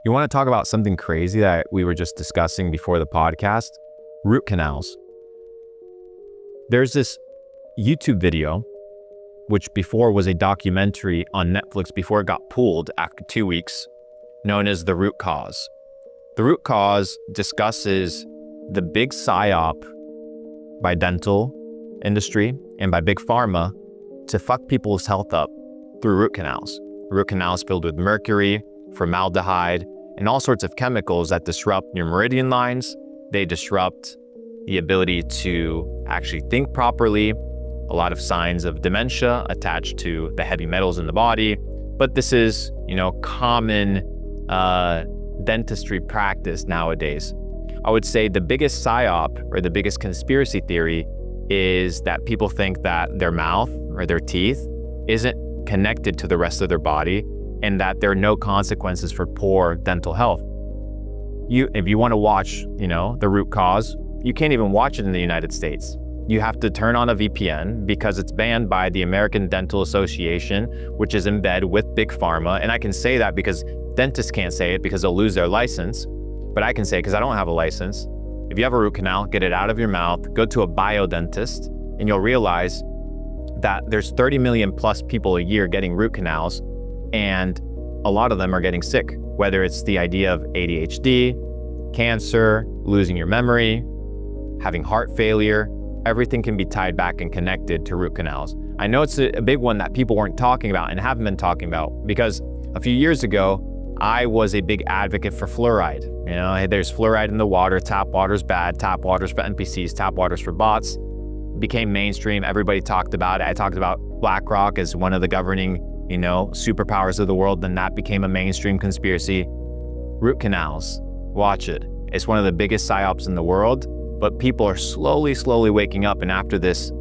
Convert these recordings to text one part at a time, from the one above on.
You want to talk about something crazy that we were just discussing before the podcast? Root canals. There's this YouTube video, which before was a documentary on Netflix before it got pulled after 2 weeks, known as The Root Cause. The Root Cause discusses the big psyop by dental industry and by big pharma to fuck people's health up through root canals. Root canals filled with mercury, formaldehyde, and all sorts of chemicals that disrupt your meridian lines. They disrupt the ability to actually think properly. A lot of signs of dementia attached to the heavy metals in the body. But this is, common dentistry practice nowadays. I would say the biggest psyop or the biggest conspiracy theory is that people think that their mouth or their teeth isn't connected to the rest of their body and that there are no consequences for poor dental health. If you want to watch, The Root Cause, you can't even watch it in the United States. You have to turn on a VPN because it's banned by the American Dental Association, which is in bed with Big Pharma. And I can say that because dentists can't say it because they'll lose their license. But I can say it because I don't have a license. If you have a root canal, get it out of your mouth, go to a biodentist, and you'll realize that there's 30 million plus people a year getting root canals, and a lot of them are getting sick, whether it's the idea of ADHD, cancer, losing your memory, having heart failure. Everything can be tied back and connected to root canals. I know it's a big one that people weren't talking about and haven't been talking about because a few years ago, I was a big advocate for fluoride. Hey, there's fluoride in the water, tap water's bad, tap water's for NPCs, tap water's for bots. Became mainstream, everybody talked about it. I talked about BlackRock as one of the governing, superpowers of the world, then that became a mainstream conspiracy. Root canals, watch it. It's one of the biggest psyops in the world, but people are slowly waking up, and after this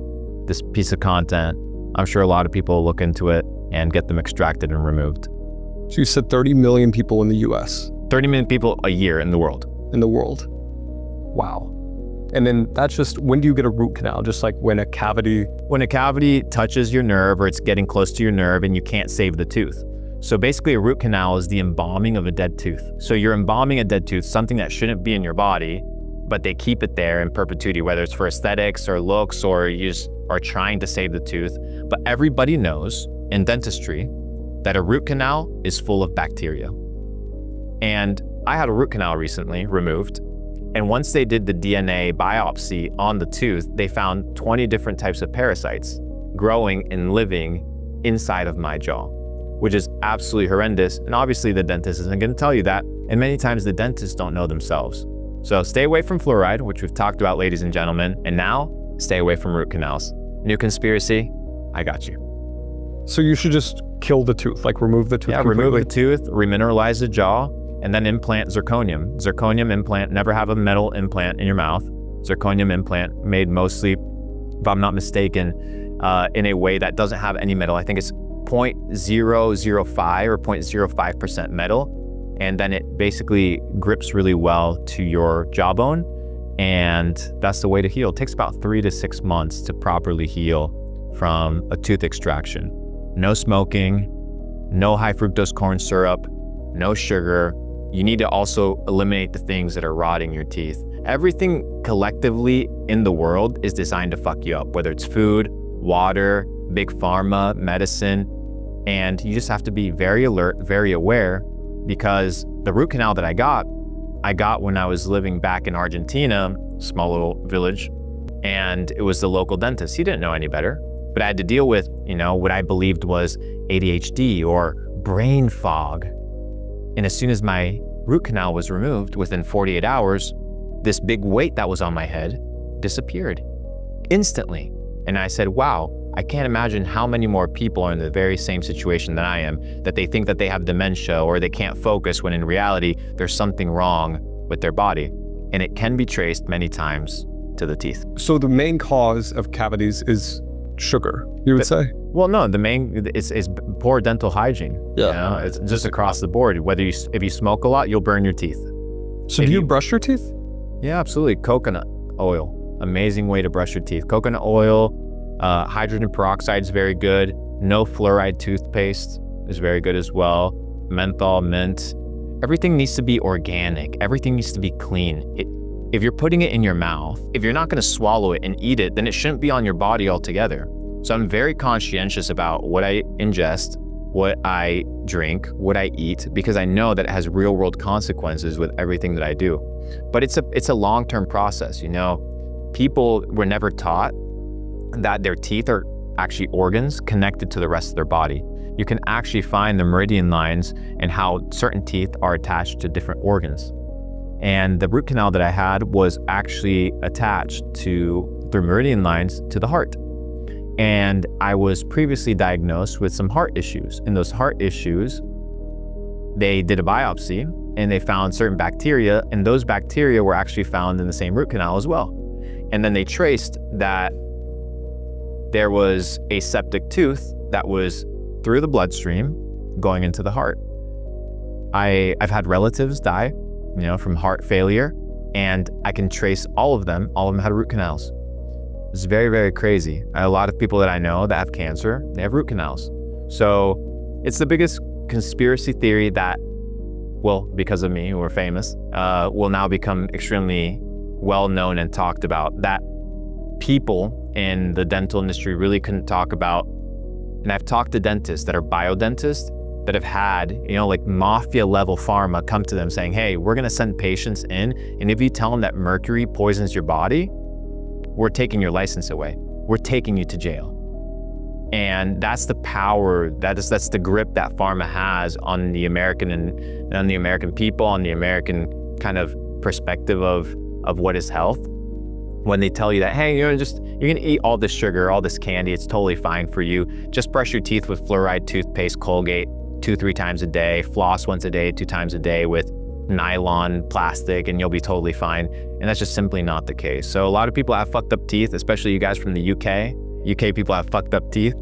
piece of content, I'm sure a lot of people will look into it and get them extracted and removed. So you said 30 million people in the US. 30 million people a year in the world. Wow. And then that's just, when do you get a root canal? Just like when a cavity touches your nerve or it's getting close to your nerve and you can't save the tooth. So basically a root canal is the embalming of a dead tooth. So you're embalming a dead tooth, something that shouldn't be in your body, but they keep it there in perpetuity, whether it's for aesthetics or looks or you just are trying to save the tooth. But everybody knows in dentistry that a root canal is full of bacteria. And I had a root canal recently removed. And once they did the DNA biopsy on the tooth, they found 20 different types of parasites growing and living inside of my jaw, which is absolutely horrendous. And obviously the dentist isn't going to tell you that. And many times the dentists don't know themselves. So stay away from fluoride, which we've talked about, ladies and gentlemen. And now stay away from root canals. New conspiracy, I got you. So you should just kill the tooth, like remove the tooth completely. Remove the tooth, remineralize the jaw, and then implant zirconium. Zirconium implant, never have a metal implant in your mouth. Zirconium implant made mostly, if I'm not mistaken, in a way that doesn't have any metal. I think it's 0.005 or 0.05% metal. And then it basically grips really well to your jawbone. And that's the way to heal. It takes about 3 to 6 months to properly heal from a tooth extraction. No smoking, no high fructose corn syrup, no sugar. You need to also eliminate the things that are rotting your teeth. Everything collectively in the world is designed to fuck you up, whether it's food, water, big pharma, medicine. And you just have to be very alert, very aware, because the root canal that I got when I was living back in Argentina, small little village, and it was the local dentist. He didn't know any better, but I had to deal with, what I believed was ADHD or brain fog. And as soon as my root canal was removed, within 48 hours, this big weight that was on my head disappeared instantly. And I said, wow, I can't imagine how many more people are in the very same situation that I am, that they think that they have dementia or they can't focus when in reality, there's something wrong with their body. And it can be traced many times to the teeth. So the main cause of cavities is sugar, you would say? Well, no, the main is poor dental hygiene. Yeah. It's just across the board. If you smoke a lot, you'll burn your teeth. So do you brush your teeth? Yeah, absolutely. Coconut oil, amazing way to brush your teeth. Coconut oil, hydrogen peroxide is very good. No fluoride toothpaste is very good as well. Menthol, mint. everything needs to be organic. Everything needs to be clean. If you're putting it in your mouth, if you're not going to swallow it and eat it, then it shouldn't be on your body altogether. So I'm very conscientious about what I ingest, what I drink, what I eat, because I know that it has real world consequences with everything that I do. But it's a long-term process. You know, people were never taught that their teeth are actually organs connected to the rest of their body. You can actually find the meridian lines and how certain teeth are attached to different organs. And the root canal that I had was actually attached to the meridian lines to the heart. And I was previously diagnosed with some heart issues. And those heart issues, they did a biopsy and they found certain bacteria, and those bacteria were actually found in the same root canal as well. And then they traced that there was a septic tooth that was through the bloodstream going into the heart. I've had relatives die, you know, from heart failure, and I can trace all of them had root canals. It's very, very crazy. A lot of people that I know that have cancer, they have root canals. So it's the biggest conspiracy theory that, well, because of me, who are famous, will now become extremely well known and talked about, that people in the dental industry really couldn't talk about. And I've talked to dentists that are biodentists that have had, you know, like mafia level pharma come to them saying, hey, we're gonna send patients in, and if you tell them that mercury poisons your body, we're taking your license away. We're taking you to jail. And that's the power, that's the grip that pharma has on the American and on the American people, on the American kind of perspective of what is health. When they tell you that, hey, you're gonna eat all this sugar, all this candy, it's totally fine for you. Just brush your teeth with fluoride toothpaste, Colgate 2-3 times a day, floss once a day, 2 times a day with nylon plastic, and you'll be totally fine. And that's just simply not the case. So a lot of people have fucked up teeth, especially you guys from the UK. UK people have fucked up teeth.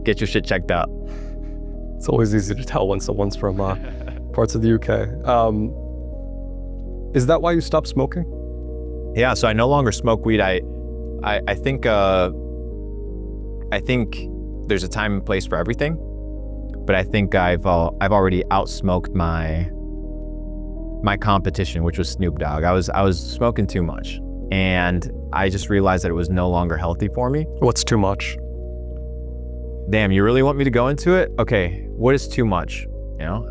Get your shit checked out. It's always easy to tell when someone's from parts of the UK. Is that why you stopped smoking? Yeah, so I no longer smoke weed. I think there's a time and place for everything, but I think I've already outsmoked my competition, which was Snoop Dogg. I was smoking too much, and I just realized that it was no longer healthy for me. What's too much? Damn, you really want me to go into it? Okay, what is too much? You know,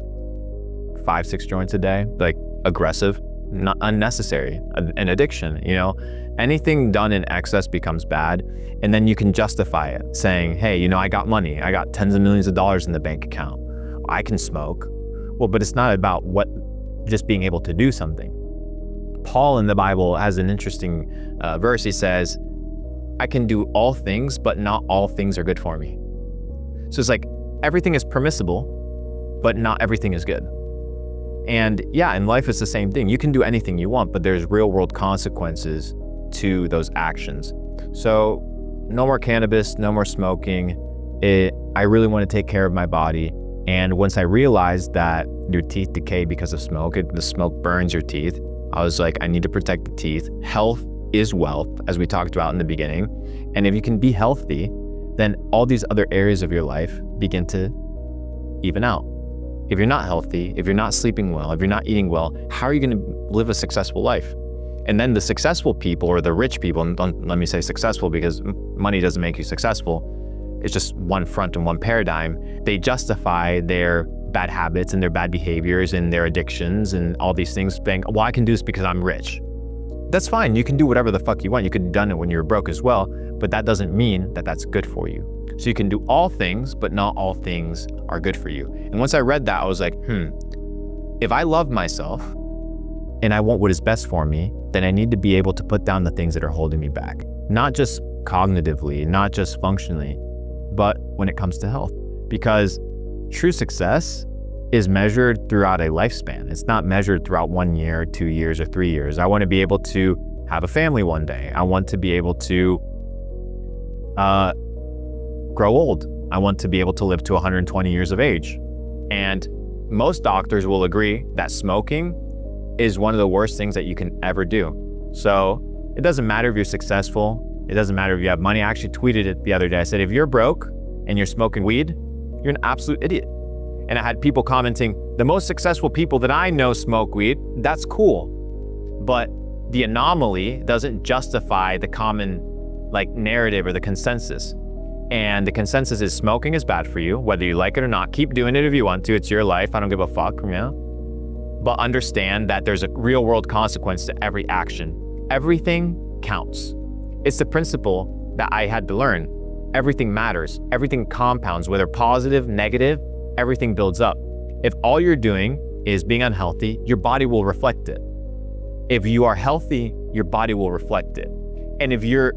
5-6 joints a day, like aggressive, not unnecessary, an addiction, you know? Anything done in excess becomes bad, and then you can justify it, saying, hey, you know, I got money, I got tens of millions of dollars in the bank account, I can smoke. Well, but it's not about just being able to do something. Paul in the Bible has an interesting verse. He says, I can do all things, but not all things are good for me. So it's like, everything is permissible, but not everything is good. And yeah, in life it's the same thing. You can do anything you want, but there's real world consequences to those actions. So no more cannabis, no more smoking. I really want to take care of my body. And once I realized that your teeth decay because of smoke, the smoke burns your teeth, I was like, I need to protect the teeth. Health is wealth, as we talked about in the beginning. And if you can be healthy, then all these other areas of your life begin to even out. If you're not healthy, if you're not sleeping well, if you're not eating well, how are you going to live a successful life? And then the successful people, or the rich people, and don't let me say successful because money doesn't make you successful. It's just one front and one paradigm. They justify their bad habits and their bad behaviors and their addictions and all these things, saying, well, I can do this because I'm rich. That's fine. You can do whatever the fuck you want. You could have done it when you were broke as well, but that doesn't mean that that's good for you. So you can do all things, but not all things are good for you. And once I read that, I was like, if I love myself and I want what is best for me, then I need to be able to put down the things that are holding me back. Not just cognitively, not just functionally, but when it comes to health. Because true success is measured throughout a lifespan. It's not measured throughout 1 year, 2 years, or 3 years. I want to be able to have a family one day. I want to be able to grow old. I want to be able to live to 120 years of age. And most doctors will agree that smoking is one of the worst things that you can ever do. So it doesn't matter if you're successful. It doesn't matter if you have money. I actually tweeted it the other day. I said, if you're broke and you're smoking weed, you're an absolute idiot. And I had people commenting, the most successful people that I know smoke weed. That's cool. But the anomaly doesn't justify the common narrative or the consensus. And the consensus is smoking is bad for you, whether you like it or not. Keep doing it if you want to. It's your life. I don't give a fuck, you know? But understand that there's a real world consequence to every action. Everything counts. It's the principle that I had to learn. Everything matters. Everything compounds, whether positive, negative, everything builds up. If all you're doing is being unhealthy, your body will reflect it. If you are healthy, your body will reflect it. And if you're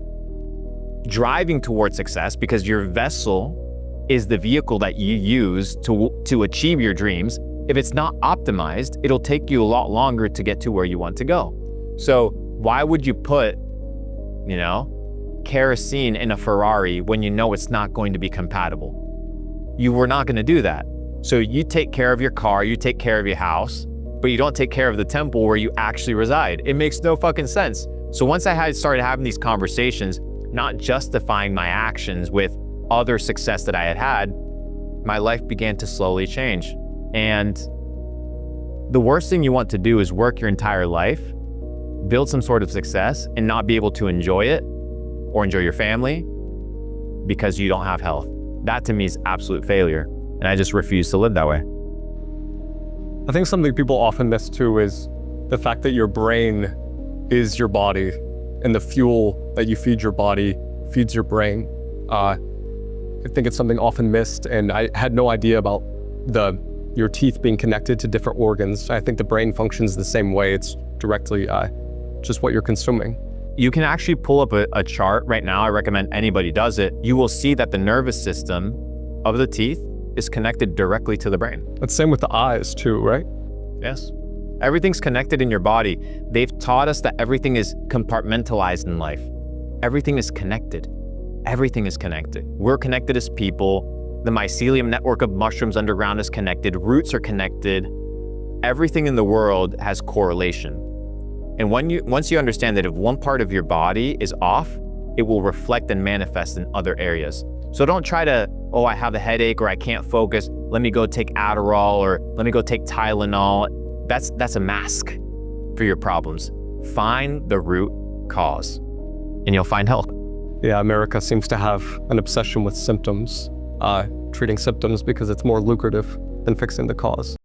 driving towards success because your vessel is the vehicle that you use to achieve your dreams, if it's not optimized, it'll take you a lot longer to get to where you want to go. So why would you put, kerosene in a Ferrari when you know it's not going to be compatible? You were not going to do that. So you take care of your car, you take care of your house, but you don't take care of the temple where you actually reside. It makes no fucking sense. So once I started having these conversations, not justifying my actions with other success that I had had, my life began to slowly change. And the worst thing you want to do is work your entire life, build some sort of success, and not be able to enjoy it or enjoy your family because you don't have health. That to me is absolute failure. And I just refuse to live that way. I think something people often miss too is the fact that your brain is your body and the fuel that you feed your body feeds your brain. I think it's something often missed, and I had no idea about your teeth being connected to different organs. I think the brain functions the same way. It's directly just what you're consuming. You can actually pull up a chart right now. I recommend anybody does it. You will see that the nervous system of the teeth is connected directly to the brain. It's same with the eyes too, right? Yes. Everything's connected in your body. They've taught us that everything is compartmentalized in life. Everything is connected. Everything is connected. We're connected as people. The mycelium network of mushrooms underground is connected. Roots are connected. Everything in the world has correlation. And once you understand that if one part of your body is off, it will reflect and manifest in other areas. So don't try to, oh, I have a headache or I can't focus. Let me go take Adderall or let me go take Tylenol. That's a mask for your problems. Find the root cause and you'll find health. Yeah, America seems to have an obsession with symptoms, treating symptoms because it's more lucrative than fixing the cause.